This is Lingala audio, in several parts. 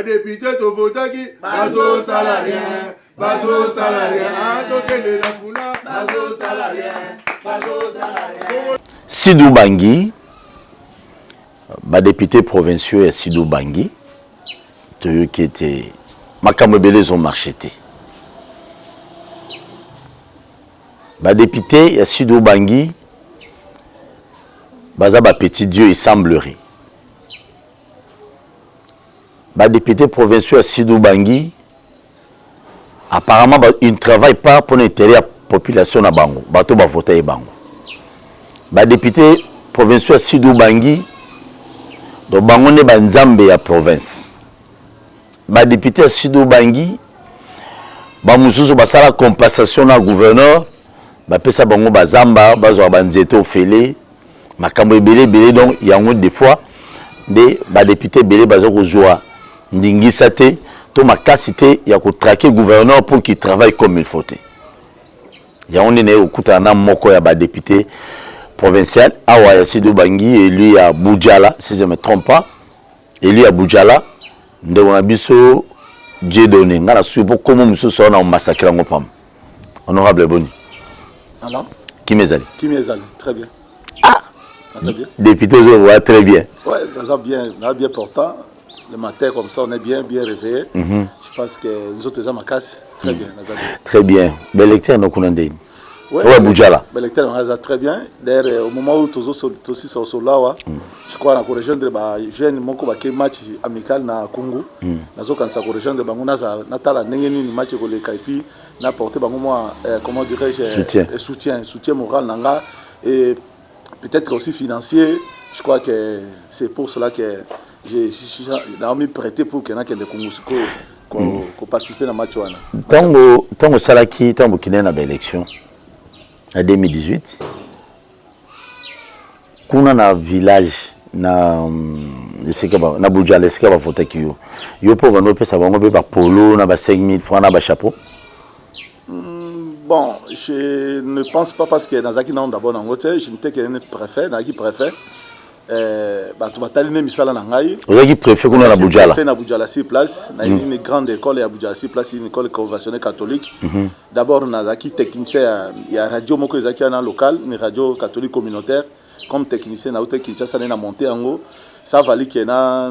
Député to votaki bazo salarien bazo salarien Sidou Bangui député provinciaux et Sidou Bangui qui était makamobelés ont marché député et Sidou Bangui baza petit Dieu il semblerait député provinciaux à Sidou Bangui, apparemment, ils ne travaillent pas pour l'intérêt de la population à Bango. Bato va voter Bango. Député provinciaux à Sidou Bangui, donc Bango n'est pas Nzambe à province. Député à Sidou Bangui, Moussou basa la compensation à gouverneur, pesa Bango bazamba, bazo banzeto félé, makambo belé donc il y a des fois des députés belé bazo kozoa. Ndingisa te to makasité ya ko traquer gouverneur pour qu'il travaille comme il faut. Ya on est au kutana moko ya ba député provincial awa ya Sidou Bangui et lui à Boudjala si je me trompe pas et lui à Boudjala ndeko na biso Dieudonné ngala suyo pour comment monsieur so na massacre ngo pam honorable Boni alors qui m'ezali très bien ça bien député je vois très bien ça bien portant. Le matin comme ça, on est bien réveillé. Je pense que nous autres sommes à casse. Très bien. Très bien. Bel lecteur, nous connaissons. Oui, Boudjala. Bel lecteur, on très bien. D'ailleurs, au moment où tous aussi sont là, je crois qu'on a rejoindre les jeunes qui match amical na Congo. Nous avons rejoindre les match et puis nous apporté comment dirais-je soutien moral et peut-être aussi financier. Je crois que c'est pour cela que j'ai mis prêté pour que des Congos participer dans le match. Tango Salaki, Tango qui est dans l'élection en 2018, quand on a un village na Boudjala, est-ce qu'il va voter qui yo pour venir ça va on ba polo na ba 5000 francs na ba chapeau. Bon, je ne pense pas parce que dans Zaki non d'abord en hôtel, je n'étais que préfet, dans qui préfet. Tu vas t'aller misala na ngai. Ozaki préfet kuna na Boudjala. Préfet na Boudjala 6 places, na une grande école à Boudjala 6 places, une école conventionnelle catholique. D'abord na zaki technicien il y a radio moko zaki na local, une radio catholique communautaire comme technicien na hôtel Kinshasa na monter en haut. Ça valait que na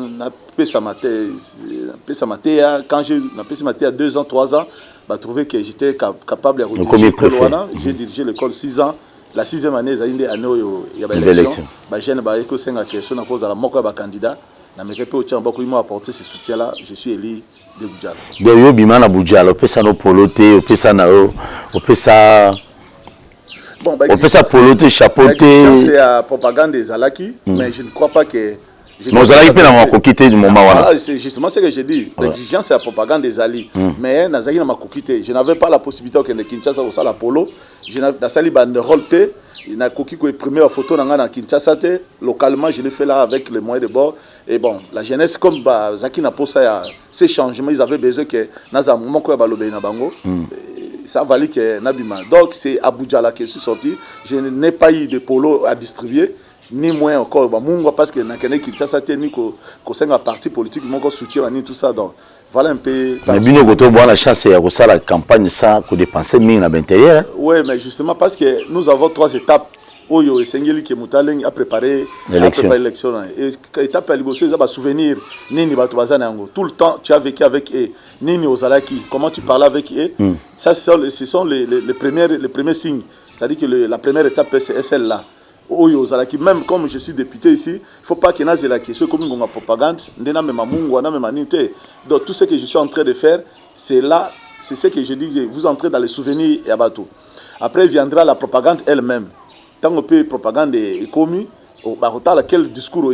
pesa maté quand j'ai na pesa maté à 2 ans 3 ans, bah trouvé que j'étais capable de rediriger l'école. J'ai dirigé l'école 6 ans. La 6e année, il y a une élection. Je ne pose à la moque à candidat. Je m'ai apporté ce soutien-là. Je suis élu de Boudjala. Bien, Bimana Boudjala, on peut ça nous poloter, on peut ça poloter, chapeauter. C'est la propagande des Alaki, mais je ne crois pas que. Nos Alaki peuvent quitter du moment. C'est justement ce que j'ai dit. L'exigence, c'est la propagande des Ali. Mais Nazaki n'a pas quitté. Je n'avais pas la possibilité que Kinshasa ou ça la polo. Je n'avais pas de banderole. Il n'a pas imprimé la photo dans Kinshasa. Localement, je l'ai fait là avec les moyens de bord. Et bon, la jeunesse, comme Zaki n'a pas ça, ces changements, ils avaient besoin que Naza Moko Balobe na Bango. Ça valait que Nabima. Donc, c'est à Boudjala que je suis sorti. Je n'ai pas eu de polo à distribuer. Ni moins encore parce que nakene Kinshasa ni ko senga parti politique mon soutien ni tout ça donc voilà un peu mais bino goto bon la chance ya ko la campagne sans ko dépenser mine à l'intérieur. Oui, mais justement parce que nous avons 3 étapes Oyo Esengeli qui Moutaleng a préparé l'élection et étape à Liboso ils ont souvenir nini bato bazana yango tout le temps tu as vécu avec eux nini ozalaki comment tu parlais avec eux ça ce sont les premiers signes, c'est-à-dire que la première étape c'est celle-là. Même comme je suis député ici, il ne faut pas que ce comme une propagande, donc tout ce que je suis en train de faire, c'est là, c'est ce que je dis, vous entrez dans les souvenirs et abatou. Après viendra la propagande elle-même. Tant que la propagande est commise, quel discours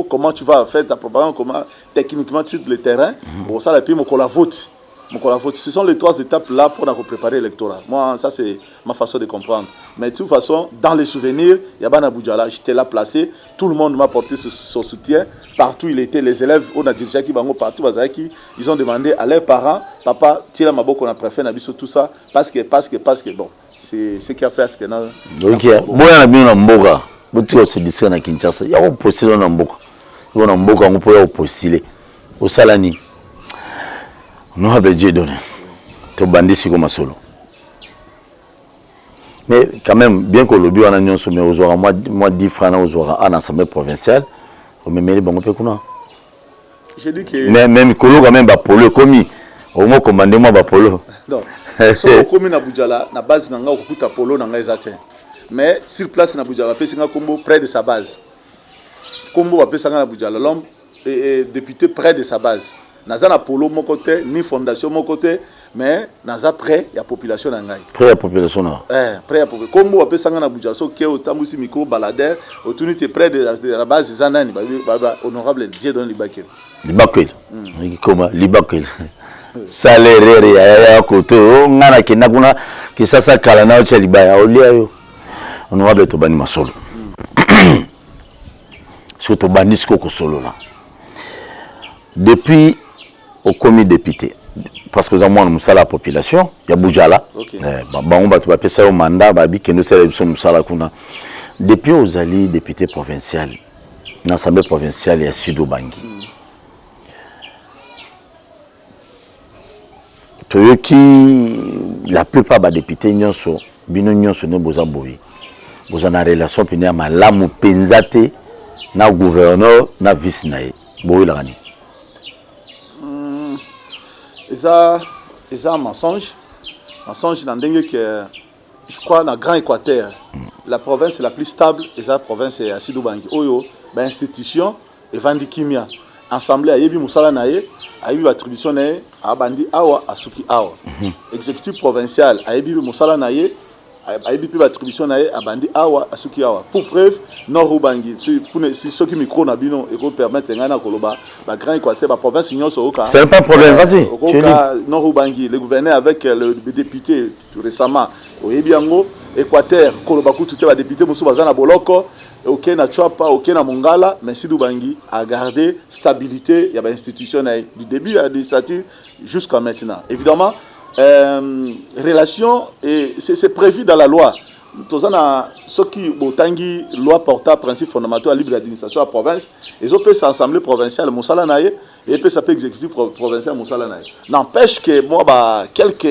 comment tu vas faire ta propagande, comment techniquement sur le terrain, la vote. Ce sont les 3 étapes là pour préparer l'électorat. Moi, ça c'est ma façon de comprendre. Mais de toute façon, dans les souvenirs, il y a Bana Boudjala, j'étais là placé, tout le monde m'a apporté son soutien. Partout il était, les élèves, on a dirigé partout, ils ont demandé à leurs parents, papa, tire ma boque, on a préféré tout ça, parce que bon, c'est ce qui a fait à ce que nous. Donc, bon, on a bien un mboga. Vous se dites à Kinshasa. Il y a un postulat dans mboga. Il y a un mboga, on peut postuler. Au Salani. Nous avons Dieu donné. Tu bandit si comme solo. Mais quand même, bien que le but en union sommet aux aura, moi 10 francs aux aura en assemblée provinciale, on me met les bons peu. J'ai dit que. Même Kolo quand même, Polo commis. Au moins, commandez-moi Polo. Non. Si on commis na Boudjala, na base n'a pas beaucoup de Polo dans les atteint. Mais sur place na Boudjala, c'est un combo près de sa base. Combo va passer na Boudjala, l'homme est député près de sa base. Nazana Polo mon côté, ni fondation mon côté, mais naza près il y a population n'angai. Près la population non. Près la population. Combo va passer na Boudjala, so qui est au tambusi micro balader, autorité près de la base des anani, honorable Dieu donne l'Ibakel. L'Ibakel. Comment l'Ibakel. Salaire ya côté on a qui n'a kuna qui ça kala na ocha libaya olia yo honorable to bani masolo surtout bani ko solo là depuis au comité député parce que moi nous ça la population ya Boudjala on va tout passer au mandat ba bi que nous sélection ça la kuna depuis aux alliés député provincial l'assemblée provinciale ya Sidou Bangui. Qui la plupart des députés nyonso bino nyonso ne boza boyi boza na relation pina malamu penzate na gouverneur na vice nae boyi la gani ça mensonge dans dingue que je crois dans Grand Équateur la province la plus stable et la province est à Sidou Bangui oyo ba institution et vandi kimia assemblée ayebi musala nae ayebi attribution nae abandi awa asuki awa exécutif provincial ayebi musala nae ayebi pe attribution nae abandi awa asuki awa pour preuve Nord Bangui si ceux qui micro na bino et ko permettre ngana koloba ba Grand Équateur ba province nyonso oka c'est pas problème vas-y Nord Bangui le gouverneur avec le député tout récemment oyebi yango Équateur koloba kutu te ba député musu bazana boloko ok na Chouapa, ok na Mongala, mais Sidou Bangui a gardé stabilité, il y a une institution du début administratif jusqu'à maintenant. Évidemment, relation, c'est prévu dans la loi. Tous ceux qui ont loi portant principe fondamental à libre administration à la province, ils ont pu s'assembler provinciale Moussala Naye et puis ça peut exécutif provincial Moussala Naye. N'empêche que moi, quelques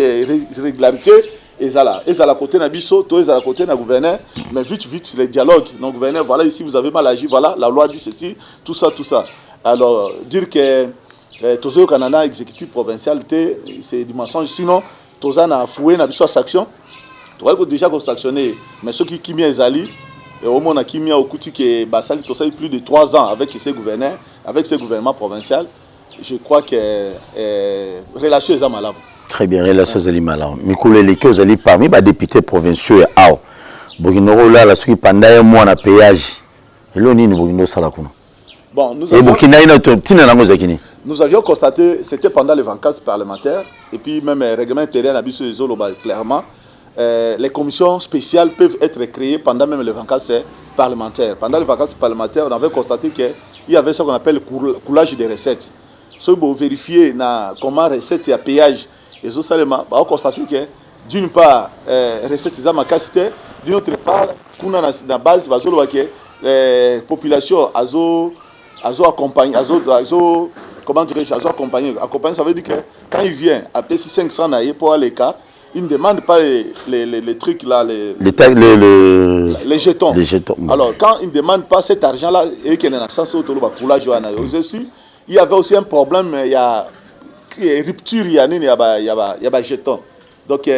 irrégularités. Et à la côté de Nabiso, toi, à la côté de gouverneur, mais vite, les dialogues. Donc, gouverneur, voilà, ici, vous avez mal agi, voilà, la loi dit ceci, tout ça. Alors, dire que tous au Canada, exécutif provincial, c'est du mensonge. Sinon, tous a foué, Nabiso à sanction. Tu vois, déjà qu'on sanctionné, mais ceux qui mis les alliés, et au moins, qui mis au coutu que Bassali, tout ça, plus de 3 ans avec ces gouverneurs, avec ces gouvernements provinciaux, je crois que relation est malade. Très bien, relation aux aliments. Mikoulé les aux alliés parmi les députés provinciaux et AO. Burkina là, la suite pendant un mois na péage. Et là, on est Burkina Salakuna. Bon, nous avions constaté, c'était pendant les vacances parlementaires, et puis même règlement intérieur à Bissou et Zoloba, clairement, les commissions spéciales peuvent être créées pendant même les vacances parlementaires. Pendant les vacances parlementaires, on avait constaté qu'il y avait ce qu'on appelle le coulage des recettes. Si vous vérifiez comment recettes et péage, et on a constaté que d'une part, recettes et capacité, d'une autre part, qu'on a la base, les populations accompagnées, comment dirais-je, accompagnées, ça veut dire que quand il vient à PC 500 pour aller cas, il ne demande pas les trucs là, les jetons. Alors, quand il ne demande pas cet argent-là, et qu'il y a un sens de coulage, il y avait aussi un problème, il y a rupture, il y a jetons. Donc,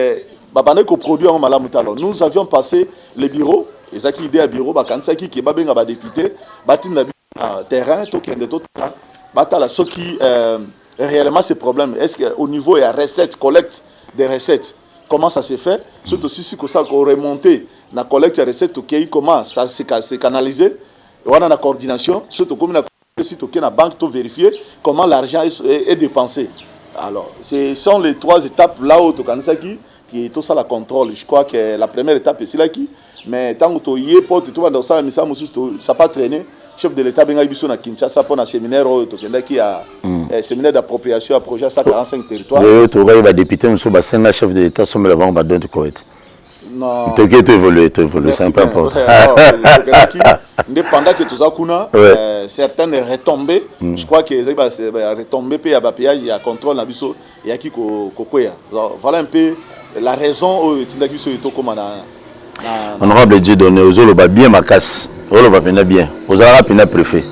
nous avions passé les bureaux, les acquis idées à bureau, qui est député, terrain, ce qui réellement ces problèmes. Est-ce qu'au niveau il y a recette, collecte des recettes, comment ça s'est fait? Surtout si ça a remonté la collecte des recettes, comment ça s'est canalisé, on a la coordination, surtout comme la banque pour vérifier comment l'argent est dépensé. Alors, ce sont les 3 étapes là-haut qui est tout ça la contrôle. Je crois que la première étape est celle-là mais tant que tu y es, ça n'a pas traîné. Chef de l'État benga biso na Kinshasa pour un séminaire qui a séminaire d'appropriation à projet 145 territoires. Tu vas député nous sommes chef de l'État sommes là-bas on va donner correct. Non. Tu évolué, c'est un peu important. Pendant que tu as certaines retombées, je crois que les retombées, il y a contrôle, il y a qui voilà un peu la raison où tu as honorable Dieu donné, aux autres, bien ma casse, aux autres, bien, aux autres, préfet.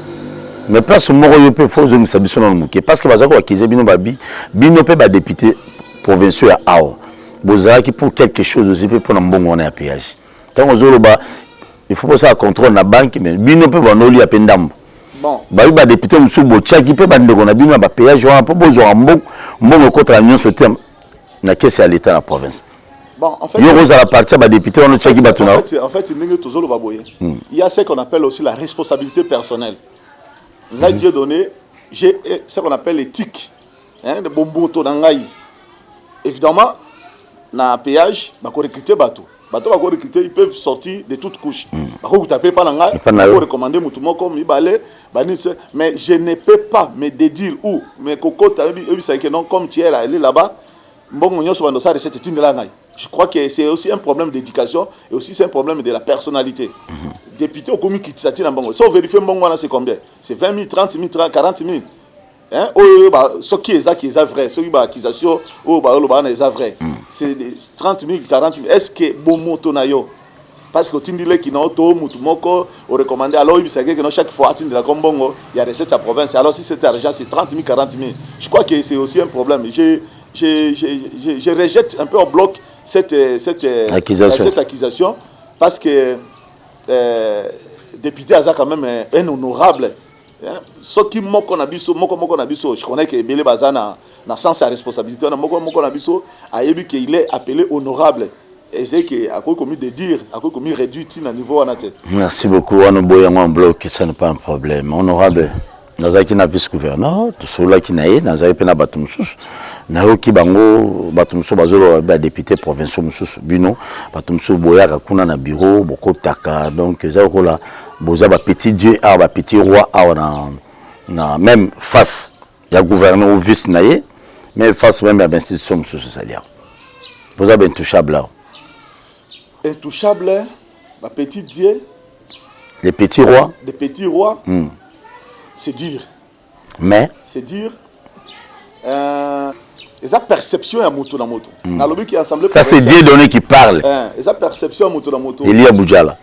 Mais place au moro yope faut zone sabiso na muke parce que bazako akize bino babi bino pe ba député provincial à Ao bozaki pour quelque chose aussi pour na mbongo na péage tant ozolo ba il faut pas ça contrôle na banque mais bino pe ba noli apendam bon ba député musu bochaki pe ba ndeko na bino ba péage wana po bozo mbongo contre la nyonso terme na caisse à l'état na province. Bon, en fait, il y a la partie des députés on check batuna. En fait, il y a ce qu'on appelle aussi la responsabilité personnelle. Dieu donné, j'ai ce qu'on appelle l'éthique. De bomboto d'angaï. Évidemment, dans le péage, ils recruter bateau. Bateau va recruter, ils peuvent sortir de toutes couches. Vous tapez pas l'angaï, vous recommandez moutoumon comme Ibalé, mais je ne peux pas me dédire où. Mais Coco, comme tu es là-bas, je crois que c'est aussi un problème d'éducation et aussi c'est un problème de la personnalité. Député au commis qui s'attire en Bongo. Si on vérifie Bongo, c'est combien? C'est 20 000, 30 000, 40 000. Hein? Ce qui est vrai, ce qui est accusation, c'est vrai. C'est 30 000, 40 000. Est-ce que bon motonayo? Parce que tu dis que non, tout moutoumoko, on recommande alors que chaque fois il y a recette à province. Alors si cet argent c'est 30 000, 40 000, je crois que c'est aussi un problème. Je rejette un peu en bloc cette accusation parce que député Aza quand même un honorable. Ce qui moko nabiso, je connais que Bélé Bazana na sens sa responsabilité, moko nabiso a élu qu'il est appelé honorable. Et c'est qu'il a commis de dire, a commis réduit à niveau en tête. Merci beaucoup. On a beau en bloc, ça n'est pas un problème. Honorable. Nous avons vice-gouverneur, tout cela qui n'a pas, nous avons Batumsus, nous avons Batumsus, député provincial, Bino, Batumsus, Boya, Kuna na bureau, beaucoup de taka, donc nous avons là, Boza, petit Dieu, petit roi, même face, il y a gouverneur ou vice naïe, même face même à l'institution, monsieur Salia. Vous avez intouchable là. Intouchable, petit Dieu. Les petits rois. Les petits rois. C'est dire. Mais c'est dire. Les perceptions à moto na moto. Ça c'est Dieu donné qui parle. Les perceptions à moto na moto. Il y a Boudjala.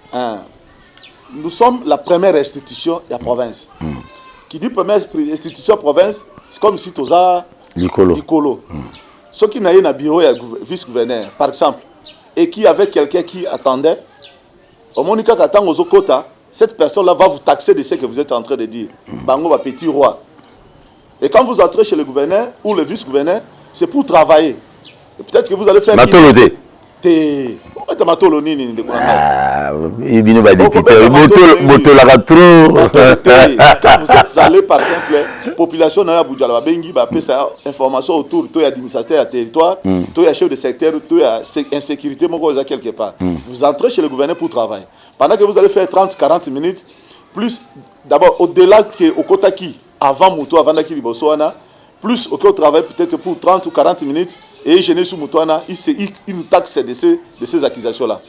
Nous sommes la première institution de la province. Qui dit première institution de la province, c'est comme si tu as Licolo. Ceux qui n'ont pas un bureau, il y a vice-gouverneur, par exemple, et qui avait quelqu'un qui attendait, au Monica Katang aux Okota, cette personne-là va vous taxer de ce que vous êtes en train de dire. Bango va petit roi. Et quand vous entrez chez le gouverneur ou le vice-gouverneur, c'est pour travailler. Et peut-être que vous allez faire... Matolodé. Il vient de député. Quand vous êtes allé, par exemple, la population n'a pas de information autour de l'administrateur du territoire, de la chef de secteur, de l'insécurité, quelque part. Vous entrez chez le gouverneur pour travailler. Pendant que vous allez faire 30-40 minutes, plus d'abord au-delà au Kotaki, avant Moutou, avant Nakiri Bosoana, plus au travail peut-être pour 30 ou 40 minutes, et Géné sous Moutouana, ils nous taxent de ces accusations-là.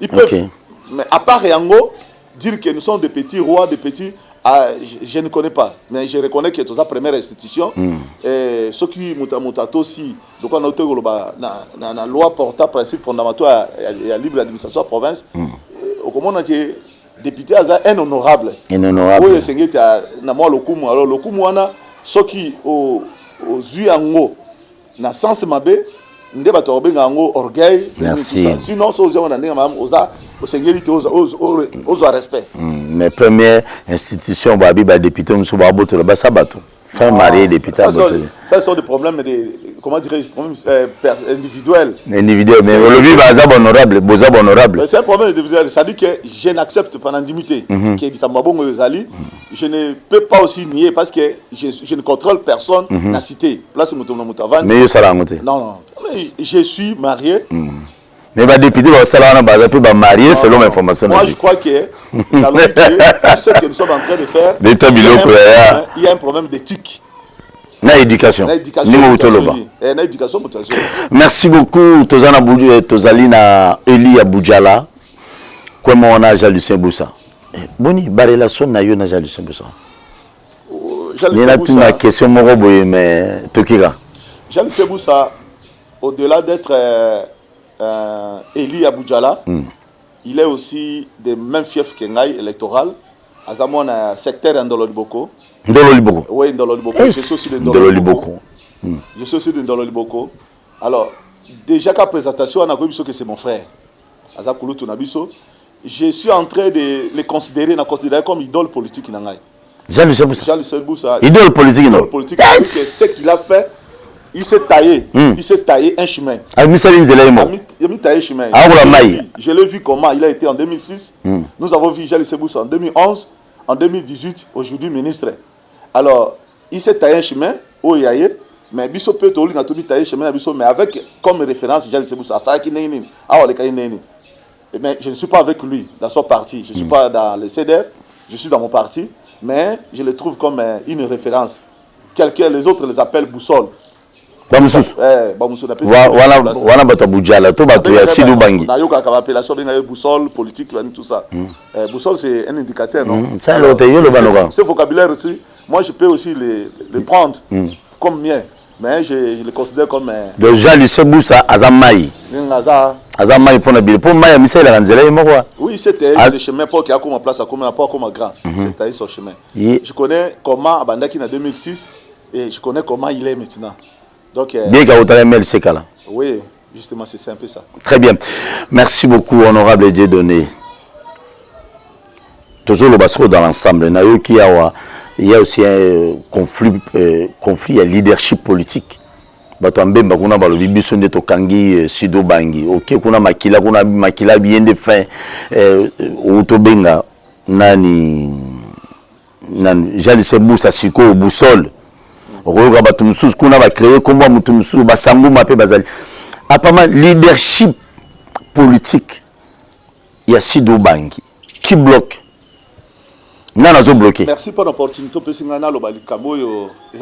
Ils peuvent, mais à part Yango, dire que nous sommes des petits rois, des petits, je ne connais pas, mais je reconnais que c'est la première institution. Ce qui Moutato aussi, donc on a la loi portant principe fondamental à la libre administration de la province, comment on a dit député un honorable. Un honorable. Oui, c'est alors le Koumouana, ce qui aux yeux en na sens mabé ndeba to benga ngo orgueil. Merci. Sinon so on a ndema oza osengeli aux respect. Mais première institution babi ba député musu ba boto ba sabato. Faire marier député boto. Ça sont des problèmes comment dirais-je, problèmes individuels. Individuel, mais le vie ba honorable, boza honorable. C'est un problème individuel, ça dit que je n'accepte pas l'indemnité qui est du Kambabongo Zali. Je ne peux pas aussi nier parce que je ne contrôle personne la cité. Place Moutavan. Mais ça l'a monté. Non, mais je suis marié. Mais les députés vont marier selon l'information. Moi, je crois que dans le ce que nous sommes en train de faire, il y a un problème d'éthique. Il na éducation na éducation motivation. Merci beaucoup tozali na Eli Aboudjala comme on a Jean-Lucien Boussa boni ba relation na yo na Jean-Lucien Boussa Jean-Lucien Boussa question moko boye mais tokira Jean-Lucien Boussa au-delà d'être Eli Aboudjala il est aussi des mêmes fiefs que Ngai électoral azamon secteur Ndolo Liboko. Oui, Ndolo Liboko. Je suis aussi de Ndolo Liboko. Je suis aussi de Ndolo Liboko. Alors, déjà qu'à présentation, on a vu que c'est mon frère. Azakulu Tunabiso. Je suis en train de le considérer comme idole politique Nangai. Jean-Lucien Boussa. Jean-Lucien Boussa. Idole politique, non? Idole politique. Ce qu'il a fait, il s'est taillé. Il s'est taillé un chemin. Il a mis taillé un chemin. Je l'ai vu comment il a été en 2006. Nous avons vu Jean-Lucien Boussa en 2011, en 2018, aujourd'hui ministre. Alors, il s'est taillé un chemin, mais Bisso peut tailler chemin, mais avec comme référence Jean-Lucien Boussa. Mais je ne suis pas avec lui dans son parti. Je ne suis pas dans le CDR, je suis dans mon parti, mais je le trouve comme une référence. Les autres les appellent boussole. Wana bato Aboudjala to bato ya Sidou Bangui na yoka ka appellation de boussole politique tout ça. Boussole c'est un indicateur, non? Ça le ce vocabulaire aussi, moi je peux aussi le prendre comme mien, mais je le considère comme de Jean-Lucien Boussa Azamai Azamai pour Nabil pour Maya Michel Ranzela moko. Oui, c'était ce chemin pour qui a comme place à comme pas comme grand. C'était ce chemin. Je connais comment Abandaki en 2006 et je connais comment il est maintenant. Donc, bien qu'à MLC Kala. Oui, justement, c'est un peu ça. Très bien. Merci beaucoup, honorable Dieudonné. Toujours le Basso dans l'ensemble. Il y a aussi un conflit à leadership politique. Batambe bakuna balobi biso nde tokangi Sidou Bangui. OK, kuna makila bien de fin utobenga nani Jean-Lucien Boussa siko boussole. Okoyoka bato mususu kuna ba créer kombo mutu mususu basangu mape bazali apama leadership politique ya Sidou Bangui qui bloque nana zo bloquer. Merci pour l'opportunité parce que ngana lo balikambo yo est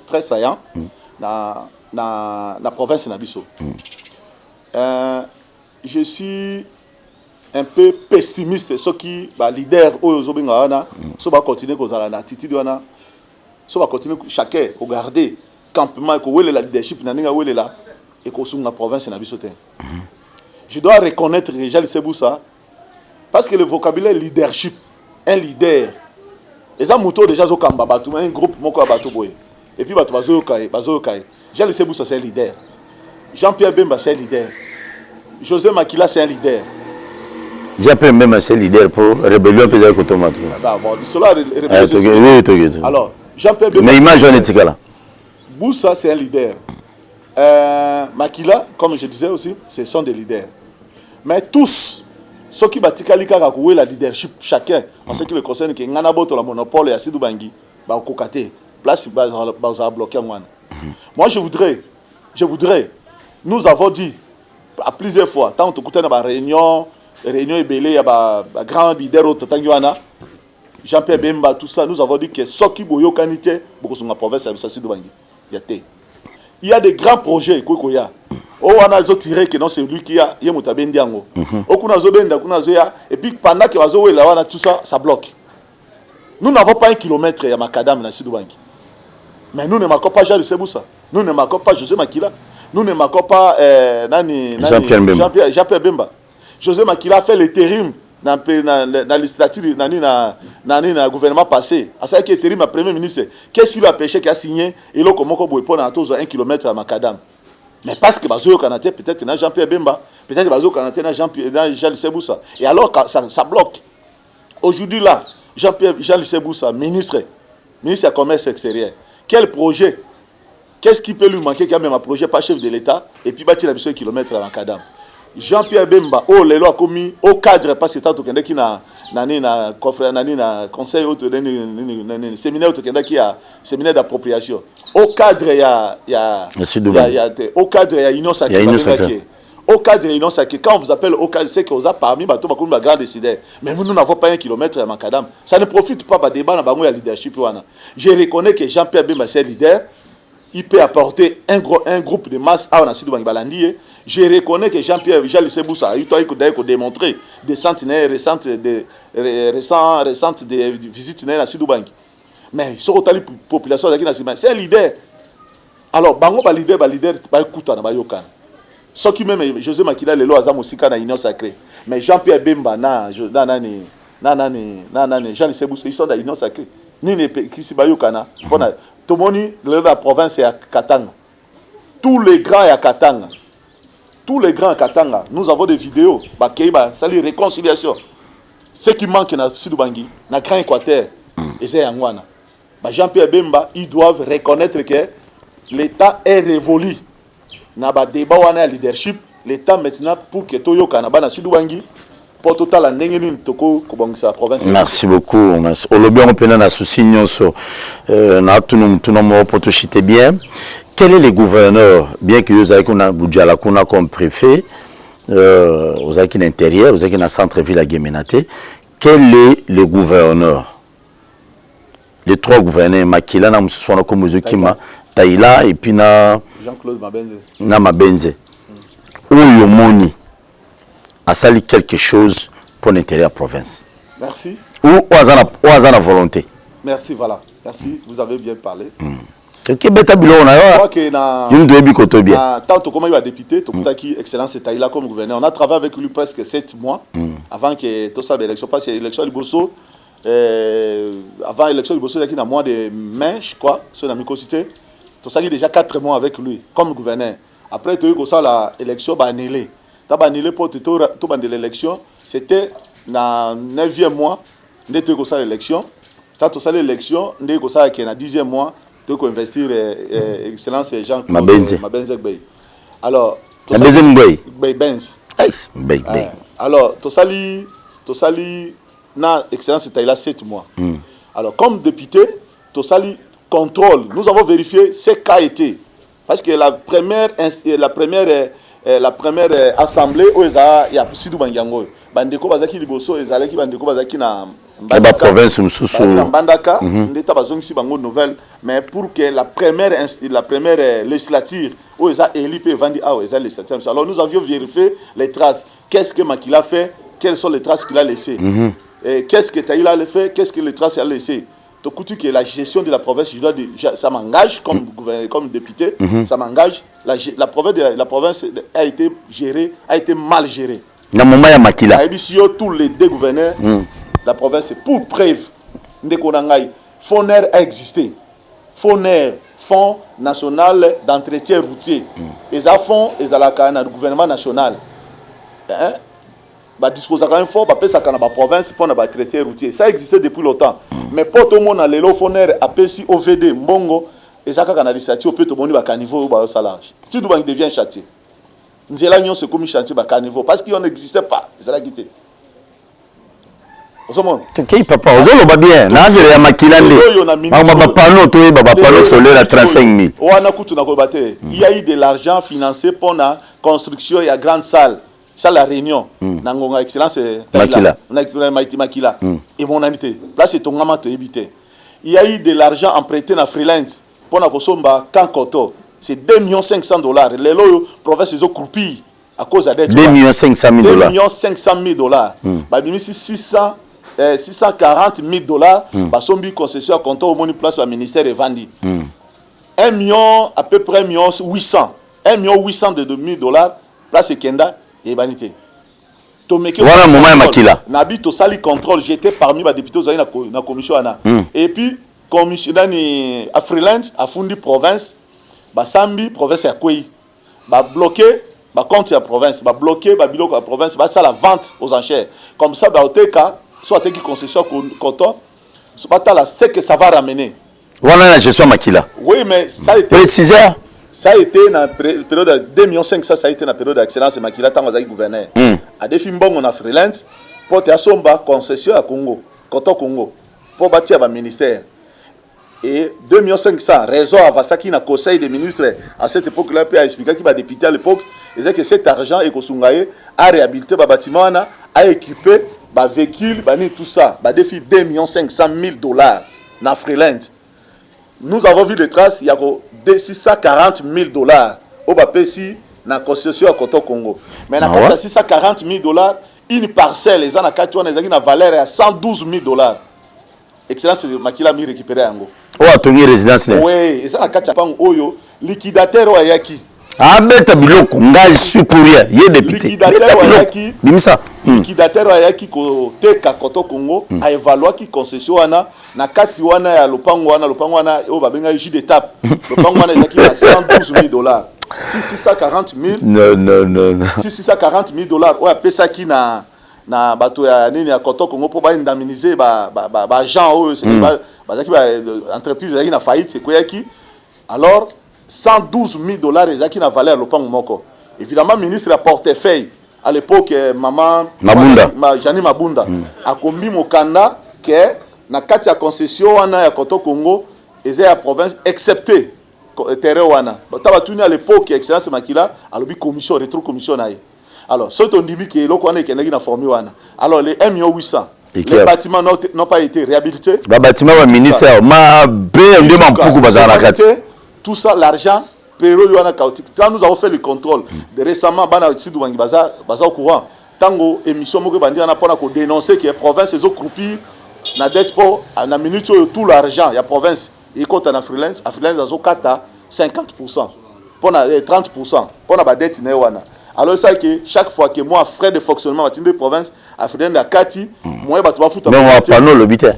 très saillant na province na biso. Je suis un peu pessimiste ce qui ba leader oyo zo benga wana so ba continuer kozala na attitude wana. So va continuer chacun regarder campement et que la leadership naninga wele là et que sur la province na bisoté. Je dois reconnaître Jean-Lucien Boussa parce que le vocabulaire leadership, un leader, les amoutons déjà zo kamba batu un groupe moko batu boy et puis batu bazo kai. Jean-Lucien Boussa c'est un leader. Jean-Pierre Bemba c'est un leader. José Makila c'est un leader. J'appelle même un leader pour rébellion peut-être que Thomas. Bon, cela rébellion. Alors Jean-Pierre Bemba. Mais image là. Boussa, c'est un leader. Makila, comme je disais aussi, ce sont des leaders. Mais tous, ceux qui battent la leadership, chacun, en ce qui le concerne, qui n'a pas le monopole à Sidou Bangui, au Kokate, place à bloquer moi. Moi, je voudrais, nous avons dit à plusieurs fois, tant que nous avons réunion et belé, il y a un grand leader au Tatanguana. Jean-Pierre Bemba, tout ça, nous avons dit que ce qui est canité, beaucoup sur la province, il y a des grands projets. On a tiré que non, c'est lui qui a Yemoutabendiango. Et puis pendant que tout ça, ça bloque. Nous n'avons pas 1 kilomètre à Makadam dans Sidou Bangui. Mais nous ne marquons pas Jean-Lucien Boussa. Nous ne marquons pas José Makila. Nous ne marquons pas Jean-Pierre Bemba. José Makila a fait l'intérim dans la législature dans le gouvernement passé. À ça qui est terrible, le premier ministre, qu'est-ce qu'il a péché qui a signé et là comment on peut 1 kilomètre à Makadam. Mais parce que Bazo Kanate peut-être dans Jean-Pierre Bemba, peut-être Bazo Kanate dans Jean-Lucien Boussa. Et alors ça bloque. Aujourd'hui là, Jean-Lucien Boussa, ministre du commerce extérieur. Quel projet? Qu'est-ce qui peut lui manquer quand même un projet pas chef de l'État et puis bâtir la 1 kilomètre à Makadam? Jean-Pierre Bemba, les lois commis au cadre, parce que tant que na conseil séminaire séminaire d'appropriation. Au cadre il y a union sacrée. au cadre de l'Union sacrée, quand on vous appelle au cadre, c'est que vous avez parmi les grands décideurs. Mais nous n'avons pas 1 kilomètre à Macadam. Ça ne profite pas de débat dans le leadership. Je reconnais que Jean-Pierre Bemba, c'est leader. Il peut apporter un groupe de masse à Nasidou Bangibalandi. Je reconnais que Jean-Pierre Jalissé Boussa, il a démontré des centenaires récentes de visites à Nasidou Bangi. Mais sur la population, c'est un leader. Alors, bango ba leader ba écoute na ba yokan. Ce qui même José Makila le lo azam aussi kana union sacrée. Mais Jean-Pierre Bemba na Jean Sebousse ils sont dans union sacrée. Ni ne qui si ba yokana. Pona tomoni la province à Katanga. Tous les grands à Katanga. Tous les grands à Katanga, nous avons des vidéos ba keiba sali réconciliation. Ce qui manque na Sidoubangi, na Grand Équateur et c'est Yangwana. Ba Jean-Pierre Bemba, ils doivent reconnaître que l'État est révolu. Na ba débat wana leadership, l'État maintenant pour que Toyo Kanaba na Sidoubangi pour total la ndengeni toko kobongisa province. Merci beaucoup. Olobi on peut na souci nyonso na tunomo pour to chiter bien. Quel est le gouverneur, bien que vous avez Boudjala comme préfet, vous avez l'intérieur, vous avez dans centre-ville à Guéménaté, quel est le gouverneur? Les 3 gouverneurs, Makila, na Moussouana Komuzukima, Taïla et puis na Jean-Claude Mabenze. Na Mabenze. Où Yomoni a sali quelque chose pour l'intérieur de la province. Merci. Où a volonté. Merci, voilà. Merci, vous avez bien parlé. Je crois que tant que comme il a député, qui excellence et Taïla comme gouverneur, on a travaillé avec lui presque 7 mois avant que tout ça l'élection passe. L'élection du Bosso, avant l'élection du Bosso, il y a mois de mai, je crois, sur la microcité. Tout ça, il y a déjà 4 mois avec lui comme gouverneur. Après, tu as l'élection, tu as annulé. Tu as annulé pour l'élection. C'était dans le 9e mois, tu as l'élection. Quand tu as l'élection, tu as le 10e mois. Tu peux investir excellence Jean-Claude Mabenze Bey. Alors, alors, tu sali na excellence Taïla 7 mois. Alors, comme député, tu sali contrôle. Nous avons vérifié ce qu'a été. Parce que la première assemblée, il y a Sidou Bangiango. Bandeko Bazaki Liboso, Ezaleki Bandeko Bazaki na la province Mbandaka, l'État bazong si bango nouvelle, mais pour que la première législature où ils a élu et vendu à les législature. Alors nous avions vérifié les traces. Qu'est-ce que Makila fait? Quelles sont les traces qu'il a laissées? Qu'est-ce que Taïla a fait? Qu'est-ce que les traces il a laissées? Donc que la gestion de la province, ça m'engage comme député, ça m'engage. La province a été gérée, a été mal gérée. Dans le moment Makila. Tous les 2 gouverneurs. La province, pour preuve, FONER a existé. FONER, Fonds national d'entretien routier. Et ça fonds, et ça le gouvernement national. Bah dispose d'un fonds, bah ça dans la province pour l'entretien routier. Ça existait depuis longtemps. Mais pour tout le monde, les FONER a PC OVD, Mbongo, et ça quand l'initiative peut tout le monde à caniveau ou à salage. Si tout le monde devient châtié, nous allons se commis chantier à caniveau parce qu'il n'existait pas. Ça l'a quitté. Ok, papa, vous avez bien. Là, c'est la maquinale. Panneau solaire à 35 000. Il y a eu de l'argent financé pour la construction de la grande salle. Ça, la réunion. Nangonga excellence. Makila. Makila. Et mon anité. Là, c'est ton gamin te éviter. Il y a eu de l'argent emprunté dans Freelance pour la Kosomba Kankoto. C'est 2 500 000 $. Les loyaux, province, ils ont croupi à cause de 2 500 000 $. 2 500 000 $. Bah, 640 000 $. Bah, sombi concession à compter au moni place au ministère est vendu. 1 million, à peu près 1 million 800. 1 million 800 de 000 $. Place Kenda et Banité. Voilà un moment Makila. Nabi to sali contrôle, j'étais parmi les députés dans la commission ana. Et puis commissionnaire à Freeland, à Fundi province, ba Sambi province à Kwei. Ba bloqué, ba compte la province, ba bloqué, ba biloko la province, ba ça la vente aux enchères. Comme ça ba oteka, soit qui concession coton, soit là c'est que ça va ramener. Voilà la gestion Makila. Oui, mais ça a été précisé. Ça a été dans la période de 2,5 millions, ça a été dans la période d'excellence de Makila tant que gouverneur. À défi mbongo na Freeland, pour te asomba concession à Congo, Coton Congo, pour bâtir un ministère. Et 2,5 millions, raison à Vasaki na conseil des ministres à cette époque-là, puis à expliquer qu'il va député à l'époque, c'est que cet argent est kosungaye à réhabiliter ba bâtiment à équiper ba véhicule ba ni tout ça ba défi 2 500 000 $. Na Freeland nous avons vu les traces, il y a 640 000 $ au Bapesi na concession à Koto Congo. Mais na 640 000 $, une parcelle, les ana kati wana ezaki na valeur ya 112 000 $. Excellence makila mi récupérer yango. O atongi résidence là. Oui, ezana kati pango oyo liquidateur wa yaki. Ah beta biloko ngai supuria ye député. Liquidateur wa yaki. Bimisa. Liquidateur wa yaki ko teka Koto Congo a évalué ki concession wana na kati wana ya lopango wana o babenga jus d'étape. Lopango wana ezaki na 112 000 $. 640 000. Non. 640 000 $. Ouais, pesa ki na bato ya nini ya Koto Congo pour ba indemniser ba agent o bazaki ba entreprise ezaki na faillite ko yaki. Alors 112 000 $ ezaki na valeur lopango moko. Évidemment ministre a portefeuille à l'époque maman Jani Mabunda a commis mokanda que na kati ya concession wana ya Koto Congo eza ya province excepté terrain wana taba tuni à l'époque excellence makila alobi commission rétro commission naï. Alors ce on dit que loko wana ekendaki na formule wana. Alors les 1 800 les bâtiments n'ont pas été réhabilités. Ba bâtiment wa ministère ma be ndema mpuku bazana kati. Tout ça l'argent quand nous avons fait le contrôle de récemment bana Sidou Bangi baza au courant tango émission moko bandi na pona ko dénoncer que province ezo croupi na despo na minute tout l'argent ya province et compte na freelance azo kata 50% pona 30% pona ba dette na wana. Alors ça que chaque fois que moi frais de fonctionnement à de province africaine na kati moi ba to ba futa non panneau l'obité.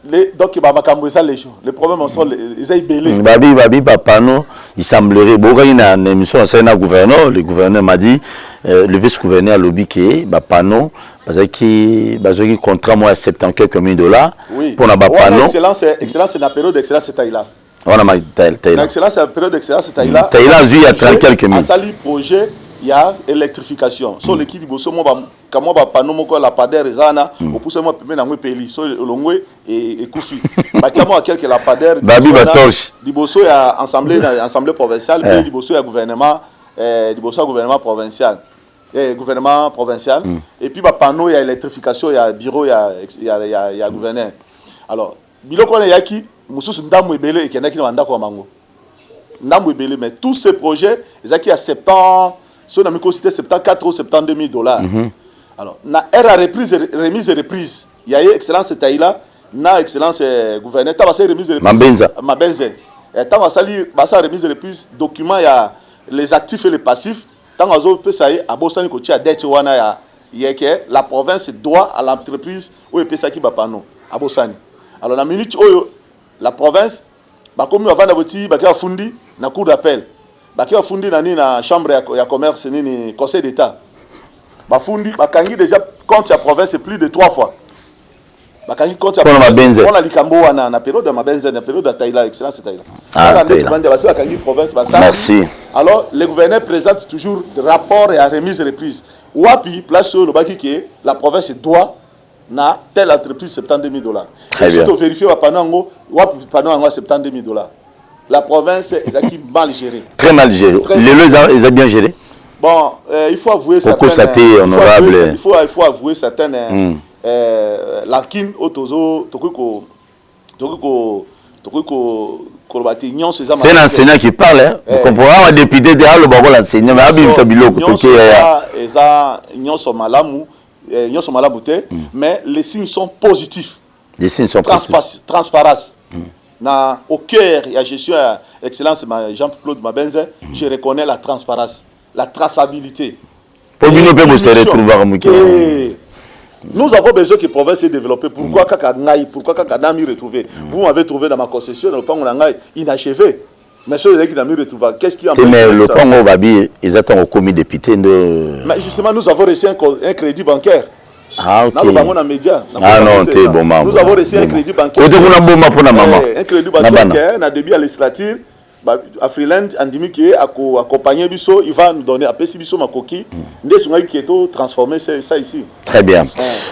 Donc les problèmes sont les aïbélés. Babi panneau il semblerait beaucoup une émission c'est un gouverneur, le gouverneur m'a dit le vice-gouverneur a lobby que panneau parce que contrat moi 70 quelques $. Oui. Pour na panneau excellence c'est la période d'excellence c'est là. On a ma taïla. Excellence c'est la période d'excellence c'est là. Taïla il y a 30 quelques $. À sali projet il y a électrification. Sur l'équipe bosso moi kamo ba panneau moko la pader ezana opousse moi pemé na ngwe peli so longwe et kufi ba tiamo à quelque la pader babi ba torche liboso ya assemblée provinciale puis liboso ya gouvernement gouvernement provincial gouvernement provincial et puis ba panneau ya électrification ya bureau ya gouverneur. Alors biloko na yaki mususu ndamu ebele ekenda kina ndako ya mango ndamu ebele mais tous ces projets ezaki à 70 so na miko cité 74 ou 72 000 $. Alors, na era remise et reprise. Il y a eu excellence Taïla, na excellence gouverneur. T'as passé remise et reprise. Mabenze. T'as passé remise et reprise. Document il y a les actifs et les passifs. T'as passé ça y a bossani kochi a dette wana ya yeke la province doit à l'entreprise ou epesa ki bapano a bossani. Alors la minute oyo la province ba komi avant d'aboti ba ka fundi na cour d'appel. Ba ka fundi na ni na chambre ya commerce ni conseil d'état. Bafundi bakangi déjà compte la province plus de 3 fois. Bakangi compte la province. On a likambo na période de Mabenze, na période de Taïla, excellence Taïla. Ah, merci. Alors le gouverneur présente toujours des rapports et à remise et reprise. Wapi place sur le baki que la province doit na telle entreprise 72 000 $. Très bien. Si tu vérifies panango wapi panango 72 000 $. La province est mal gérée. Très mal gérée. Les lois ils ont bien géré. Bon, il faut avouer certaines... Il faut avouer certaines... L'arkin otozo tokiko c'est un enseignant qui parle, hein. Vous comprenez, un député de Halo Babo l'enseignant, mais Abim Sabilo mais les signes sont positifs. Les signes sont positifs. Transparence. Au cœur, il y a gestion excellence Jean-Claude Mabenze, je reconnais la transparence. La traçabilité. Pour nous, nous se retrouver. Nous avons besoin que la province se développe. Pourquoi Kakanaï, pourquoi Kakadami retrouvé? Vous m'avez trouvé dans ma concession, le Pango Nangaï, inachevé. Mais ceux qui n'ont retrouvé, qu'est-ce qui a fait? Mais le Pango Babi, ils attendent au comité député de. Mais justement, nous avons reçu un crédit bancaire. Ah, ok. Nous avons un média. Ah non, t'es bon, maman. Nous avons reçu un crédit bancaire. Un crédit bancaire, un début à législature. À Freeland, Andimi qui est accompagné biso, il va nous donner à Pessi biso makoki, ndé qui est transformé ça ici. Très bien.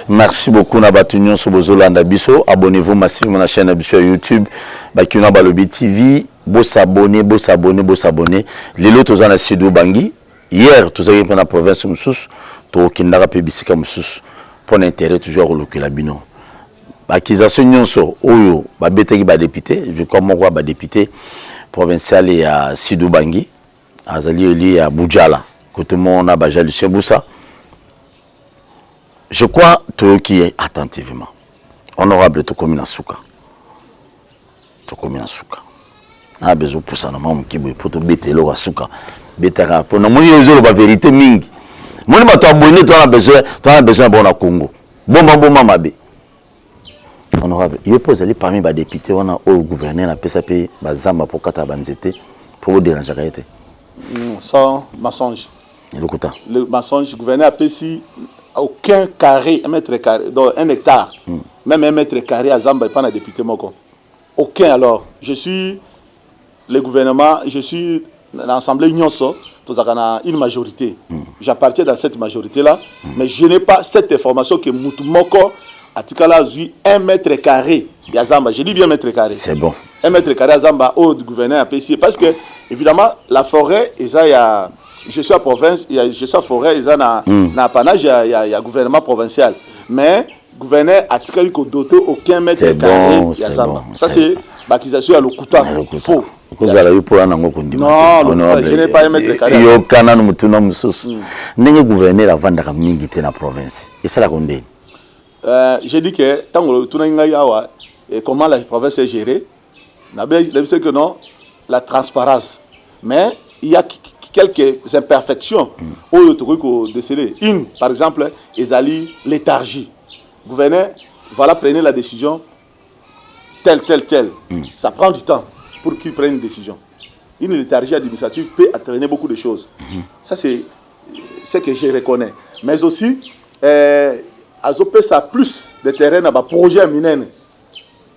Merci beaucoup na batunyon so bozolanda biso, abonnez-vous massivement à la chaîne biso YouTube, bakina balobi TV, bo s'abonner. Les lots aux ana Sidou Bangi, hier tout ça pour la province mususu to kindaka pe bisika mususu pour l'intérêt toujours lokela bino accusation nyonso oyo ba beteki ba député je crois moko ba député provincial ya Sidou Bangui azali eli ya Boudjala côté mon abaja Lucien Boussa. Je crois tout qui est attentivement honorable to komina suka na besoin pour ça normalement qui pour te betelo wa suka betaka pour na moni ezolo ba vérité mingi moni ba to abonné to na besoin bon na Congo bomba mabe honorable il pose ali parmi ba député on a au gouverneur na PSP bazamba pour kata banzete pour déranger kaité sans mensonge le mensonge gouverneur a pesi aucun carré, un mètre carré, donc 1 hectare, même 1 mètre carré à Zamba et pas un député moko. Aucun alors. Je suis le gouvernement, je suis l'Assemblée Nyonso, nous avons une majorité. J'appartiens dans cette majorité-là, mais je n'ai pas cette information que Moutoumoko a tikala eu 1 mètre carré à Zamba. Je dis bien 1 mètre carré. C'est bon. 1 mètre carré à Zamba, au gouverneur a payé. Parce que, évidemment, la forêt, il y a. Je suis à province, je suis à forêt, il y a un panache, il y a gouvernement provincial. Mais le gouverneur a doté aucun mètre carré. Bon, ça, c'est l'accusation à l'Okuta. Faux. Non, je n'ai pas 1 mètre carré. Il y a gouverneur avant de mingi dans la province. Et ça la condamne. J'ai dit que comment la province est gérée, c'est que non, la transparence. Mais il y a quelques imperfections au déceler. Une, par exemple, Ezali, léthargie. Le gouverneur, voilà, prenez la décision telle. Ça prend du temps pour qu'il prenne une décision. Une léthargie administrative peut entraîner beaucoup de choses. Ça, c'est ce que je reconnais. Mais aussi, Azopé, ça a plus de terrain dans le projet minene.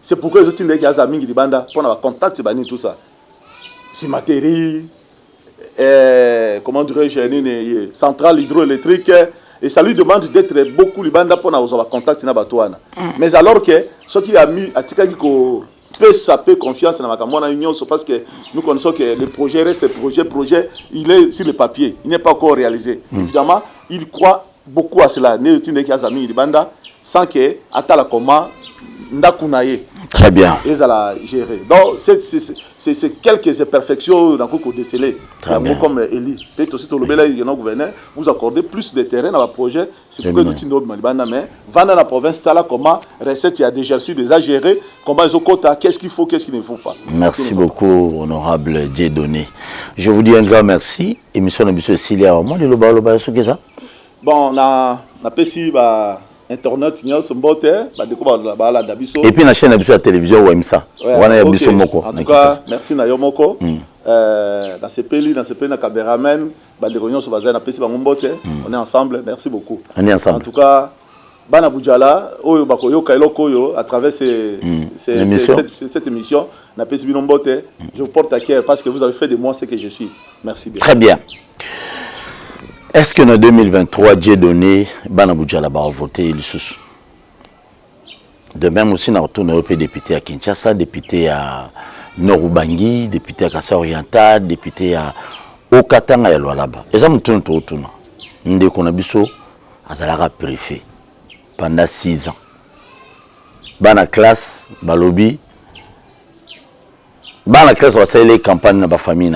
C'est pourquoi les autres qui ont mis des bandes pour avoir contact et tout ça. C'est matériel. Comment dirais-je, centrale hydroélectrique, et ça lui demande d'être beaucoup libanda pour avoir contact na batouana. Mais alors que ce qui a mis à tika qui peut saper confiance dans la union, c'est parce que nous connaissons que le projet reste projet, il est sur le papier, il n'est pas encore réalisé. Évidemment, il croit beaucoup à cela. Sans que atala comment ndakunaye. Très bien. Ils allaient gérer. Donc, c'est quelques imperfections dans le décelé. Comme Eli. Peut-être aussi, le gouverneur, vous accordez plus de terrain dans le projet. C'est pourquoi nous sommes mais dans la province, comment recette, il y a déjà reçu, déjà géré, comment ils ont quota, qu'est-ce qu'il faut, qu'est-ce qu'il ne faut pas. Merci beaucoup, honorable Dieudonné. Je vous dis un grand merci. Émission de M. Silia, moi, le loba, c'est ça? Bon, on a PSI, Internet, il y a ce mbote, et puis la chaîne de la télévision OMSA. En tout cas, merci Nayomoko. Dans ce pays, dans Kaberamen, on est ensemble. Merci beaucoup. On est ensemble. En tout cas, Bana Boudjala, Oyo Bakoyo, Kailo Koyo, à travers cette émission, je vous porte à cœur parce que vous avez fait de moi ce que je suis. Merci bien. Très bien. Est-ce que en 2023, Dieudonné, Bana Boudjala va voter il sous? De même aussi, nous avons député à Kinshasa, député à Nord-Ubangi, député à Kassa Oriental, député à Okatanga et Lualaba. Et ça me tourne tout autour. Nous avons un préfet pendant 6 ans. Bana classe, balobi. Bana classe, on va faire les campagnes dans la famille.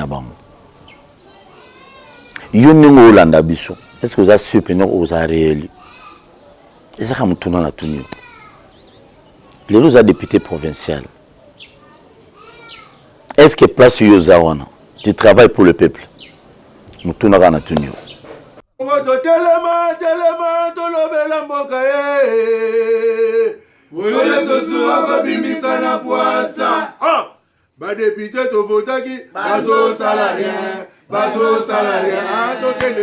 Est-ce que vous avez supprimé ou vous avez réélu? Et ça, nous tournons la tournure. Les lois députés provinciaux. Est-ce que place Yozawana, tu travailles pour le peuple? Nous tournons la tournure. Député, tu votes qui? Bateau salarié.